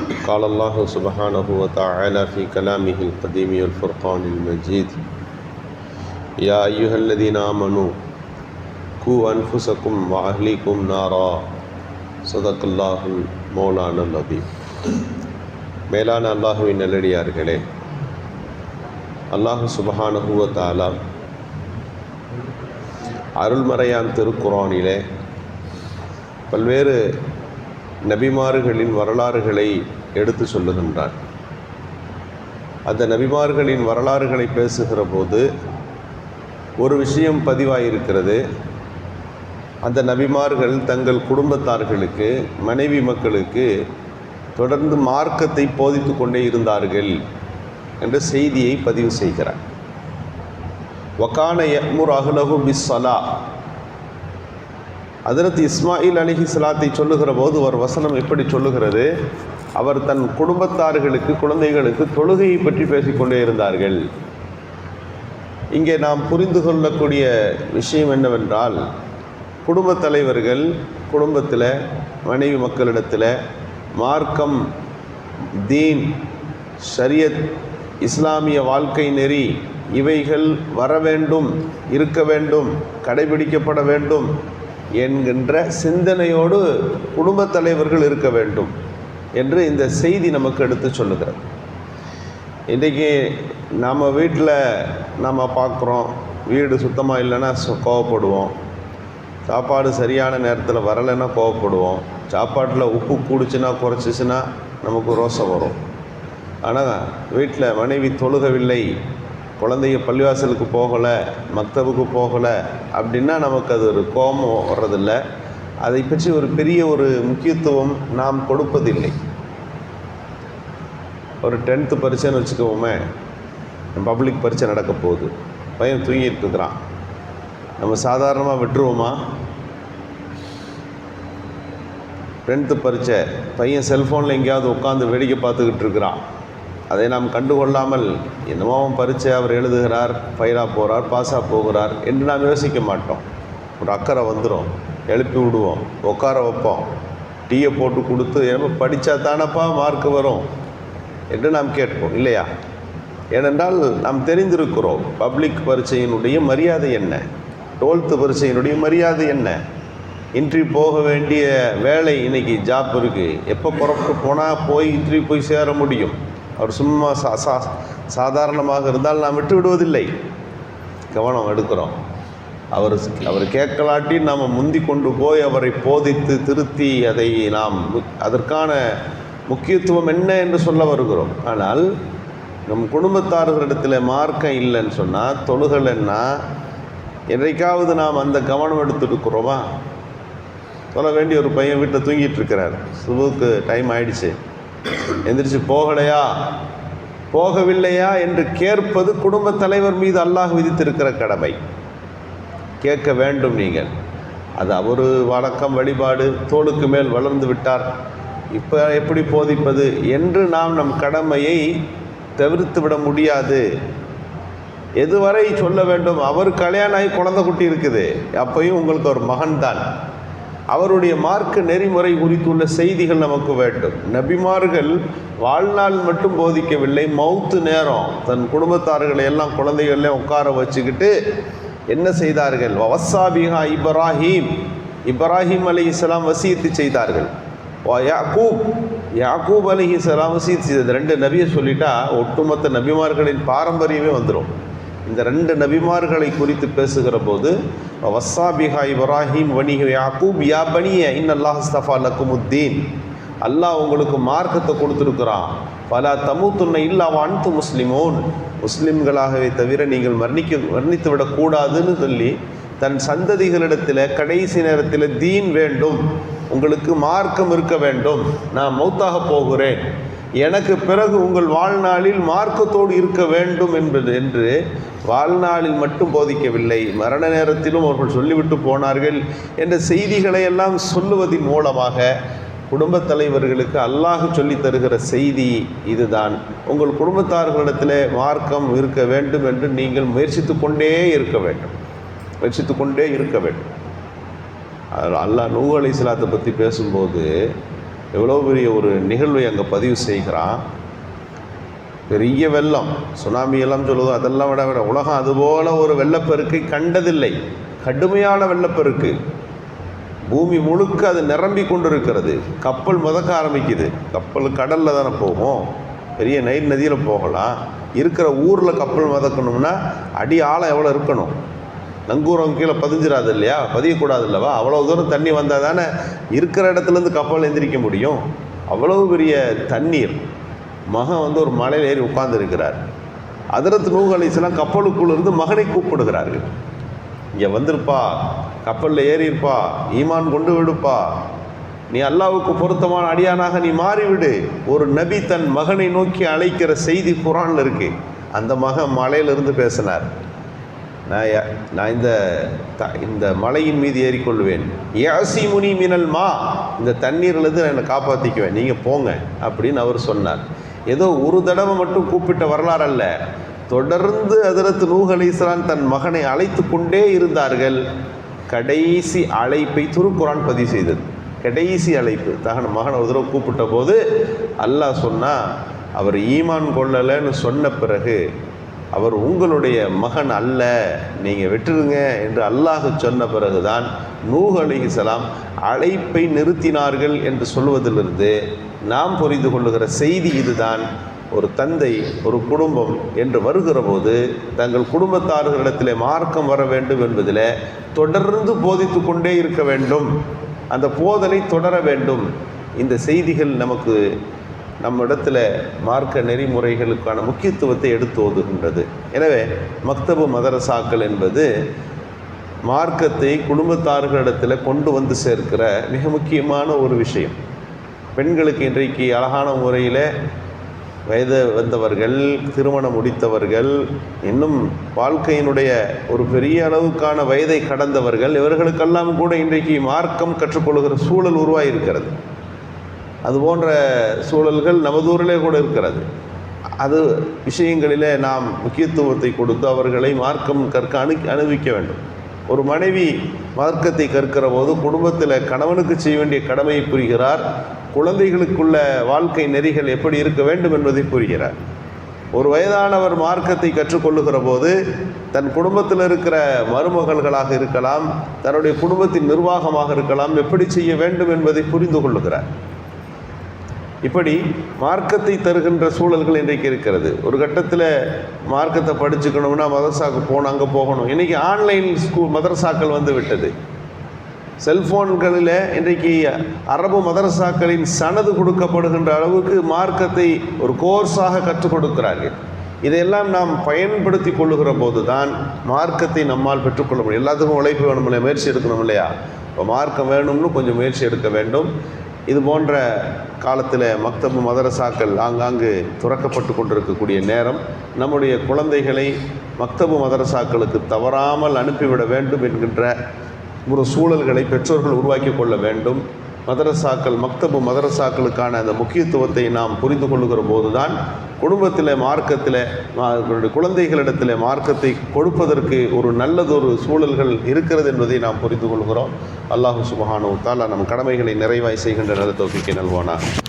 قال الله سبحانه وتعالى في كلامه القديم والفرقان المجيد يا أيها الذين آمنوا قوا أنفسكم وأهليكم نارا صدق الله المولانا العظيم. மேலான அல்லாஹுவின் நல்லடியார்களே, அல்லாஹ் சுப்ஹானஹு வ தஆலா அருள்மறையான் திருக்குர்ஆனிலே பல்வேறு நபிமார்களின் வரலாறுகளை எடுத்து சொல்லுகின்றான். அந்த நபிமார்களின் வரலாறுகளை பேசுகிற போது ஒரு விஷயம் பதிவாயிருக்கிறது. அந்த நபிமார்கள் தங்கள் குடும்பத்தார்களுக்கு, மனைவி மக்களுக்கு தொடர்ந்து மார்க்கத்தை போதித்து கொண்டே இருந்தார்கள் என்ற செய்தியை பதிவு செய்கிறார். வகான யஅ்முரு அஹ்லஹு பிஸ்ஸலா. ஹஜ்ரத் இஸ்மாயில் அலைஹிஸ்ஸலாத்தை சொல்லுகிற போது ஒரு வசனம் எப்படி சொல்லுகிறது? அவர் தன் குடும்பத்தார்களுக்கு, குழந்தைகளுக்கு தொழுகையை பற்றி பேசிக்கொண்டே இருந்தார்கள். இங்கே நாம் புரிந்து கொள்ளக்கூடிய விஷயம் என்னவென்றால், குடும்பத் தலைவர்கள் குடும்பத்தில், மனைவி மக்களிடத்தில் மார்க்கம், தீன், ஷரியத், இஸ்லாமிய வாழ்க்கை நெறி இவைகள் வர வேண்டும், இருக்க வேண்டும், கடைபிடிக்கப்பட வேண்டும் என்கின்ற சிந்தனையோடு குடும்பத் தலைவர்கள் இருக்க வேண்டும் என்று இந்த செய்தி நமக்கு எடுத்து சொல்லுகிறது. இன்றைக்கி நம்ம வீட்டில் நம்ம பார்க்குறோம், வீடு சுத்தமாக இல்லைன்னா கோவப்படுவோம், சாப்பாடு சரியான நேரத்தில் வரலைன்னா கோவப்படுவோம், சாப்பாட்டில் உப்பு கூடிச்சுன்னா குறைச்சிச்சுன்னா நமக்கு ரோசம் வரும். ஆனால் வீட்டில் மனைவி தொழுகவில்லை, குழந்தைய பள்ளிவாசலுக்கு போகலை, மக்தபுக்கு போகலை அப்படின்னா நமக்கு அது ஒரு கோபம் வர்றதில்லை. அதை பற்றி ஒரு பெரிய ஒரு முக்கியத்துவம் நாம் கொடுப்பதில்லை. ஒரு 10th பரீட்சைன்னு வச்சுக்கோமே, பப்ளிக் பரீட்சை நடக்க போகுது, பையன் தூங்கிட்டு இருக்கிறான், நம்ம சாதாரணமாக விட்டுருவோமா? 10th பரீட்சை, பையன் செல்ஃபோனில் எங்கேயாவது உட்காந்து வேடிக்கை பார்த்துக்கிட்டு இருக்கிறான், அதை நாம் கண்டுகொள்ளாமல் என்னமோ அவன் பரீட்சை அவர் எழுதுகிறார், ஃபெயிலாக போகிறார், பாஸாக போகிறார் என்று நாம் யோசிக்க மாட்டோம். ஒரு அக்கறை வந்துடும், எழுப்பி விடுவோம், உட்கார வைப்போம், டீயை போட்டு கொடுத்து ஏன்னா படித்தா தானப்பா மார்க் வரும் என்று நாம் கேட்போம், இல்லையா? ஏனென்றால் நாம் தெரிந்திருக்கிறோம் பப்ளிக் பரீட்சையினுடைய மரியாதை என்ன, 12th பரீட்சையினுடைய மரியாதை என்ன. இன்ட்ரி போக வேண்டிய வேலை, இன்றைக்கி ஜாப் இருக்குது, எப்போ புறப்பட்டு போனால் போய் இன்ட்ரி போய் சேர முடியும். அவர் சும்மா சாதாரணமாக இருந்தால் நாம் விட்டு விடுவதில்லை, கவனம் எடுக்கிறோம். அவர் கேட்கலாட்டி நாம் முந்தி கொண்டு போய் அவரை போதித்து திருத்தி அதை நாம் அதற்கான முக்கியத்துவம் என்ன என்று சொல்ல வருகிறோம். ஆனால் நம் குடும்பத்தார்களிடத்தில் மார்க்கம் இல்லைன்னு சொன்னால், தொழுகலைன்னா என்றைக்காவது நாம் அந்த கவனம் எடுத்துருக்கிறோமா? சொல்ல வேண்டிய ஒரு பையன் வீட்டில் தூங்கிட்டு இருக்கிறார், சுபுக்கு டைம் ஆயிடுச்சு, எந்திரிச்சு போகவில்லையா என்று கேட்பது குடும்பத் தலைவர் மீது அல்லாஹ் விதித்திருக்கிற கடமை. கேட்க வேண்டும் நீங்கள். அது அவர் வழக்கம், வழிபாடு, தோளுக்கு மேல் வளர்ந்து விட்டார், இப்போ எப்படி போதிப்பது என்று நாம் நம் கடமையை தவிர்த்து விட முடியாது. எதுவரை சொல்ல வேண்டும்? அவர் கல்யாணம் ஆகி குழந்தை குட்டி இருக்குது, அப்பையும் உங்களுக்கு ஒரு மகன்தான். அவருடைய மார்க்க நெறிமுறை குறித்துள்ள செய்திகள் நமக்கு வேண்டும். நபிமார்கள் வாழ்நாள் மட்டும் போதிக்கவில்லை, மௌத்து நேரம் தன் குடும்பத்தார்களை எல்லாம், குழந்தைகள்லாம் உட்கார வச்சுக்கிட்டு என்ன செய்தார்கள்? வஸ்ஸாபிஹா இப்ராஹிம் அலைஹிஸ்ஸலாம் வசியத்து செய்தார்கள். யாக்கூப் அலைஹிஸ்ஸலாம் வசியத்து செய்தது. 2 நபியை சொல்லிட்டா ஒட்டுமொத்த நபிமார்களின் பாரம்பரியமே வந்துடும். இந்த 2 நபிமார்களை குறித்து பேசுகிற போது வஸ்ஸாபிஹா இப்ராஹிம் வனிஹி யாக்கூப் யா பனிய இன்னல்லாஹ் அஸ்தஃபா லக்குமுத்தீன், அல்லாஹ் உங்களுக்கு மார்க்கத்தை கொடுத்துருக்குறான். ஃபலா தமூத்துன்ன இல்லா வ அன்தும் முஸ்லிமூன், முஸ்லிம்களாகவே தவிர நீங்கள் மரணித்து விடக்கூடாதுன்னு சொல்லி தன் சந்ததிகளிடத்தில் கடைசி நேரத்தில் தீன் வேண்டும், உங்களுக்கு மார்க்கம் இருக்க வேண்டும், நான் மௌத்தாக போகிறேன், எனக்கு பிறகு உங்கள் வாழ்நாளில் மார்க்கத்தோடு இருக்க வேண்டும் என்று வாழ்நாளில் மட்டும் போதிக்கவில்லை, மரண நேரத்திலும் அவர்கள் சொல்லிவிட்டு போனார்கள் என்ற செய்திகளை எல்லாம் சொல்லுவதன் மூலமாக குடும்பத் தலைவர்களுக்கு அல்லாஹ் சொல்லி தருகிற செய்தி இதுதான். உங்கள் குடும்பத்தார்களிடத்தில் மார்க்கம் இருக்க வேண்டும் என்று நீங்கள் முயற்சித்து கொண்டே இருக்க வேண்டும். அல்லாஹ் நூஹ் அலைஹிஸ்ஸலாத்தை பற்றி பேசும்போது எவ்வளோ பெரிய ஒரு நிகழ்வை அங்கே பதிவு செய்கிறான். பெரிய வெள்ளம், சுனாமி எல்லாம் சொல்லுதோ அதெல்லாம் விட உலகம் அதுபோல் ஒரு வெள்ளப்பெருக்கை கண்டதில்லை. கடுமையான வெள்ளப்பெருக்கு, பூமி முழுக்க அது நிரம்பி கொண்டு இருக்கிறது. கப்பல் மிதக்க ஆரம்பிக்குது. கப்பல் கடலில் தானே போகும், பெரிய நைல் நதியில் போகலாம். இருக்கிற ஊரில் கப்பல் மிதக்கணும்னா அடி ஆழம் எவ்வளோ இருக்கணும்? நங்கூரம் கீழே பதிஞ்சிடாது இல்லையா, பதியக்கூடாது இல்லவா? அவ்வளோ தூரம் தண்ணி வந்தால் தானே இருக்கிற இடத்துலேருந்து கப்பல் எந்திரிக்க முடியும். அவ்வளவு பெரிய தண்ணீர். மகன் ஒரு மலையில் ஏறி உட்கார்ந்துருக்கிறார். ஹஜ்ரத் நூஹ் அலைஹிஸ்ஸலாம் கப்பலுக்குள்ளிருந்து மகனை கூப்பிடுகிறார்கள். இங்கே வந்திருப்பா, கப்பலில் ஏறியிருப்பா, ஈமான் கொண்டு விடுப்பா, நீ அல்லாஹ்வுக்கு பொருத்தமான அடியானாக நீ மாறிவிடு. ஒரு நபி தன் மகனை நோக்கி அழைக்கிற செய்தி குர்ஆனில் இருக்கு. அந்த மகன் மலையிலிருந்து பேசினார், நான் இந்த மலையின் மீது ஏறிக்கொள்வேன். யாசிமுனி மினல் மா, இந்த தண்ணீர்லேருந்து நான் என்னை காப்பாற்றிக்குவேன், நீங்கள் போங்க அப்படின்னு அவர் சொன்னார். ஏதோ ஒரு தடவை மட்டும் கூப்பிட்ட வரலாறு அல்ல, தொடர்ந்து ஹஜ்ரத் நூஹ் அலைஹிஸ்ஸலாம் தன் மகனை அழைத்து கொண்டே இருந்தார்கள். கடைசி அழைப்பை திருக்குர்ஆன் பதிவு செய்தது. கடைசி அழைப்பு தகன மகனை ஒரு தடவை கூப்பிட்ட போது அல்லாஹ் சொன்னால், அவர் ஈமான் கொள்ளலைன்னு சொன்ன பிறகு அவர் உங்களுடைய மகன் அல்ல, நீங்கள் விட்டுருங்க என்று அல்லாஹ் சொன்ன பிறகுதான் நூஹ் அலைஹிஸ்ஸலாம் அழைப்பை நிறுத்தினார்கள் என்று சொல்வதிலிருந்து நாம் புரிந்து கொள்ளுகிற செய்தி இதுதான். ஒரு தந்தை, ஒரு குடும்பம் என்று வருகிற போது தங்கள் குடும்பத்தார்களிடத்தில் மார்க்கம் வர வேண்டும் என்பதில் தொடர்ந்து போதித்து கொண்டே இருக்க வேண்டும். அந்த போதனை தொடர வேண்டும். இந்த செய்திகள் நமக்கு நம்மிடத்தில் மார்க்க நெறிமுறைகளுக்கான முக்கியத்துவத்தை எடுத்து ஓதுகின்றது. எனவே மக்தபு மதரசாக்கள் என்பது மார்க்கத்தை குடும்பத்தார்களிடத்தில் கொண்டு வந்து சேர்க்கிற மிக முக்கியமான ஒரு விஷயம். பெண்களுக்கு இன்றைக்கு அழகான முறையில் வயது வந்தவர்கள், திருமணம் முடித்தவர்கள், இன்னும் வாழ்க்கையினுடைய ஒரு பெரிய அளவுக்கான வயதை கடந்தவர்கள், இவர்களுக்கெல்லாம் கூட இன்றைக்கு மார்க்கம் கற்றுக்கொள்கிற சூழல் உருவாகியிருக்கிறது. அது போன்ற சூழல்கள் நமதூரிலே கூட இருக்கிறது. அது விஷயங்களிலே நாம் முக்கியத்துவத்தை கொடுத்து அவர்களை மார்க்கம் கற்க அனுபவிக்க வேண்டும். ஒரு மனைவி மார்க்கத்தை கற்கிற போது குடும்பத்தில் கணவனுக்கு செய்ய வேண்டிய கடமையை புரிகிறார், குழந்தைகளுக்குள்ள வாழ்க்கை நெறிகள் எப்படி இருக்க வேண்டும் என்பதை புரிகிறார். ஒரு வயதானவர் மார்க்கத்தை கற்றுக்கொள்ளுகிற போது தன் குடும்பத்தில் இருக்கிற மருமகள்களாக இருக்கலாம், தன்னுடைய குடும்பத்தின் நிர்வாகமாக இருக்கலாம், எப்படி செய்ய வேண்டும் என்பதை புரிந்து கொள்ளுகிறார். இப்படி மார்க்கத்தை தருகின்ற சூழல்கள் இன்றைக்கு இருக்கிறது. ஒரு கட்டத்தில் மார்க்கத்தை படிச்சுக்கணும்னா மதரசாவுக்கு போகணும், அங்கே போகணும். இன்றைக்கி ஆன்லைன் மதரசாக்கள் வந்து விட்டது. செல்ஃபோன்களில் இன்றைக்கு அரபு மதரசாக்களின் சனது கொடுக்கப்படுகின்ற அளவுக்கு மார்க்கத்தை ஒரு கோர்ஸாக கற்றுக் கொடுக்கிறார்கள். இதையெல்லாம் நாம் பயன்படுத்தி கொள்ளுகிற போது தான் மார்க்கத்தை நம்மால் பெற்றுக்கொள்ள முடியும். எல்லாத்துக்கும் உழைப்பு வேணும் இல்லையா, முயற்சி எடுக்கணும் இல்லையா? இப்போ மார்க்கம் வேணும்னு கொஞ்சம் முயற்சி எடுக்க வேண்டும். இது போன்ற காலத்தில் மக்தபு மதரசாக்கள் ஆங்காங்கு துறக்கப்பட்டு கொண்டிருக்கக்கூடிய நேரம், நம்முடைய குழந்தைகளை மக்தபு மதரசாக்களுக்கு தவறாமல் அனுப்பிவிட வேண்டும் என்கின்ற ஒரு சூழல்களை பெற்றோர்கள் உருவாக்கி கொள்ள வேண்டும். மதரசாக்கள், மக்தபு மதரசாக்களுக்கான அந்த முக்கியத்துவத்தை நாம் புரிந்து கொள்ளுகிற போது தான் குடும்பத்தில் மார்க்கத்தில் குழந்தைகளிடத்தில் மார்க்கத்தை கொடுப்பதற்கு ஒரு நல்லதொரு சூழல்கள் இருக்கிறது என்பதை நாம் புரிந்து கொள்கிறோம். அல்லாஹு சுப்ஹானஹு வ தஆலா நம் கடமைகளை நிறைவாய் செய்கின்ற நல்ல தௌஃபீக்கை நல்குவானாக.